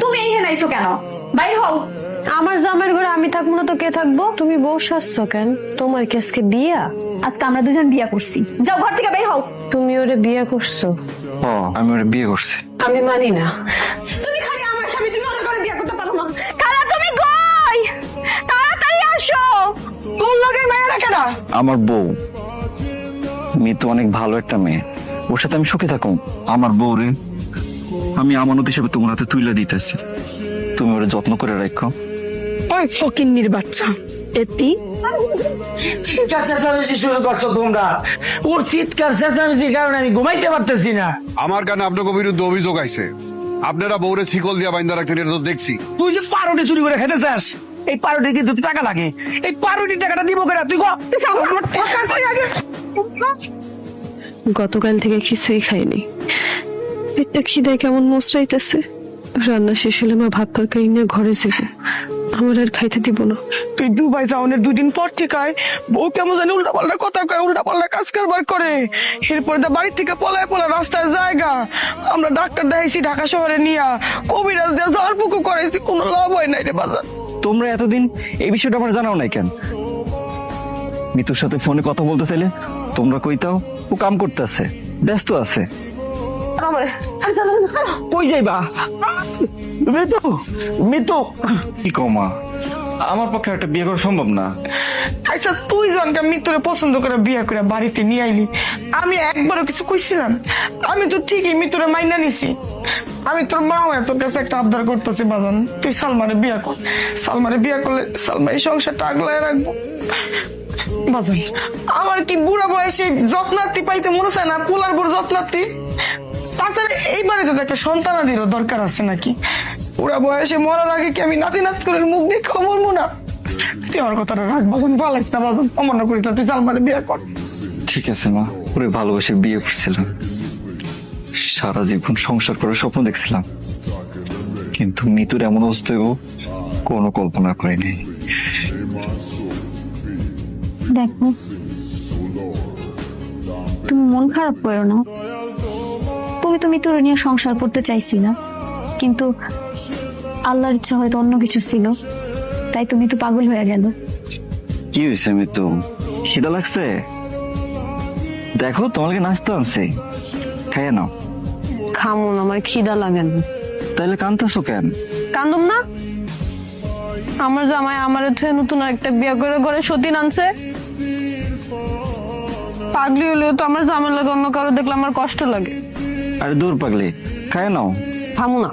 তুমি এইখানে আইছো কেন? বাইর হও। আমার জামাইয়ের ঘরে আমি থাকবো না তো কে থাকবো? তুমি বউ সাজছো কেন? তোমার কি আজকে বিয়া? আজকে আমরা দুজন বিয়া করছি। যাও ঘর থেকে বের হও। তুমি ওরে বিয়ে করছো? ও আমি ওরে বিয়ে করছি। আমি মানি না। তুমি খালি আমার স্বামী, তুমি ওদের ঘরে বিয়া করতে পারো না। খালা তুমি কই? তাড়াতাড়ি আসো। কোন লগের মেয়েরা কেন? আমার বউ মিতু অনেক ভালো একটা মেয়ে, ওর সাথে আমি সুখে থাকুম। আমার বউ রে আমি আমানত হিসেবে তোমার হাতে তুইলা দিতেছি, তুমি ওরে যত্ন করে রাখো। ওই ফকিন্নির বাচ্চা এতি চিৎকার চেঁচামেচি শুরু করছো তোমরা। ওর চিৎকার চেঁচামেচির কারণে আমি ঘুমাইতে পারতেছি না। আমার কানে আপনার বিরুদ্ধে অভিযোগ আইছে, আপনারা বউরে শিকল দিয়া বাইন্দা রাখছেন, এটা তো দেখছি। তুই যে পারোটি চুরি করে খেতে চাস, এই পারোটি কিন্তু টাকা লাগে। এই পারোটির টাকাটা দিব কেনা তুই? আমার টাকা কই আগে? গতকাল থেকে কিছুই খাইনি, পেটটা খিদায় কেমন মোচড়াইতেছে। রান্না শেষ হলে মা ভাত তরকারি নিয়ে ঘরে যাবো, আমার আর খাইতে দিব না। তুই দুবাই যাওয়ার 2 দিন পর থেকে বউ কেমন জানি উল্টা পাল্টা কথা কয়, উল্টা পাল্টা কাজ কারবার করে। এরপর বাড়ি থেকে পলায় রাস্তায় জায়গা। আমরা ডাক্তার দেখাইছি ঢাকা শহরে নিয়া, কবিরাজ দিয়ে ঝাড় ফুকু করাইছি, কোনো লাভ হয় নাই রে বাজার। তোমরা এতদিন এই বিষয়টা আমার জানাও নাই কেন? মিতুর সাথে ফোনে কথা বলতে চাইলে তোমরা কইতাও ও কাম করতে আছে, ব্যস্ত আছে। কই যাইবা? মিতু, মিতু কি কমা, আমার পক্ষে একটা বিয়ে করা সম্ভব না। আচ্ছা তুই জনকে মৃত্যুরে পছন্দ করে বিয়ে করে বাড়িতে নিয়ে আইলি, আমি একবারও কিছু কইছিলাম? আমি তো ঠিকই মৃত্যুরে মাইনা নিছি। আমি তোর মা হয়ে তোর কাছে একটা আবদার করতেছি বাজান, তুই সালমারে বিয়ে কর। সালমারে বিয়ে করলে সালমা এই সংসারটা আগলায় রাখবো বাজান। আমার কি বুড়া বয়সে যত্নার্থী পাইতে মনে চায় না? পোলার বুড় যত্নার্থী। তাছাড়া এই বাড়িতে তো একটা সন্তানাদিরও দরকার আছে নাকি? বুড়া বয়সে মরার আগে কি আমি নাতি নাত করে মুখ দিয়ে মরবো না? তুই আমার কথাটা রাখ বাজান, পালাইস না বাজান, অমন করিস না, তুই সালমারে বিয়ে কর। ঠিক আছে মা, ওরে ভালোবেসে বিয়ে করছিলাম, সারা জীবন সংসার করে স্বপ্ন দেখছিলাম, কিন্তু মৃত্যুর এমন অবস্থায়ও কোনো কল্পনা করিনি। দেখো, তুমি মন খারাপ করো না। তুমি তোর নিয়ে সংসার করতে চাইছিলা, কিন্তু আল্লাহর ইচ্ছা হয়তো অন্য কিছু ছিল, তাই তুমি তো পাগল হয়ে গেল। কি হয়েছে মৃত্যু, খিদা লাগছে? দেখো তোমাকে নাস্তা আনছে, খাইয়ে নাও। খামো না, আমার খিদা লাগে না। তাহলে কান্দতেছো কেন? কান্দুম না? আমার জামাই আমার ধুয়ে নতুন একটা বিয়ে করে ঘরে সতীন আনছে। পাগলি হলেও তো আমার জামাই লাগে, অন্য কারো দেখলে আমার কষ্ট লাগে। আরে দূর পাগলি, খাইয়ে নাও। খামো না।